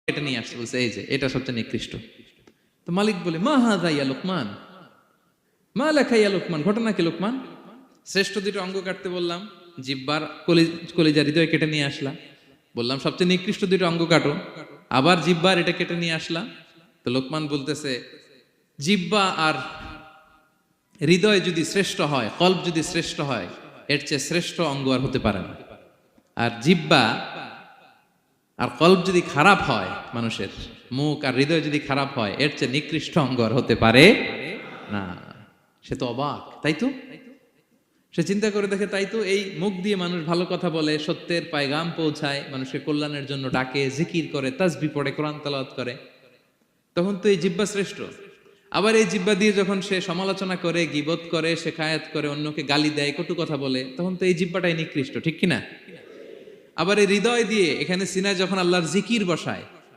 কেটে নিয়ে আসছে, বলছে এই যে এটা সবচেয়ে নিকৃষ্ট। তো মালিক বলে, মা হাযা ইয়া লোকমান, মা লাকা ইয়া লোকমান, ঘটনা কি লোকমান? শ্রেষ্ঠ দুটো অঙ্গ কাটতে বললাম, জিহ্বার কলিজা হৃদয় কেটে নিয়ে আসলাম, বললাম সবচেয়ে নিকৃষ্ট দুটো অঙ্গ কাটো, আবার জিহ্বার এটা কেটে নিয়ে আসলাম। তো লোকমান বলতেছে, জিহ্বা আর হৃদয় যদি শ্রেষ্ঠ হয়, কল্ব যদি শ্রেষ্ঠ হয়, এর চেয়ে শ্রেষ্ঠ অঙ্গ আর হতে পারে না। আর জিহ্বা আর কল্ব যদি খারাপ হয়, মানুষের মুখ আর হৃদয় যদি খারাপ হয়, এর চেয়ে নিকৃষ্ট অঙ্গ আর হতে পারে না। সে তো অবাক, তাই তো? সে চিন্তা করে দেখে, তাই তো, এই মুখ দিয়ে মানুষ ভালো কথা বলে, সত্যের পায়গাম পৌঁছায়, মানুষের কল্যাণের জন্য ডাকে, জিকির করে, তাসবিহ পড়ে, কোরআন তেলাওয়াত করে, তখন তো এই জিহ্বা শ্রেষ্ঠ। আবার এই জিহ্বা দিয়ে যখন সে সমালোচনা করে, গীবত করে, শেখায়াত করে, অন্যকে গালি দেয়, কটু কথা বলে, তখন তো এই জিহ্বাটাই নিকৃষ্ট, ঠিক কিনা? আবার এই হৃদয় দিয়ে, এখানে সিনায় যখন আল্লাহর জিকির বসায়,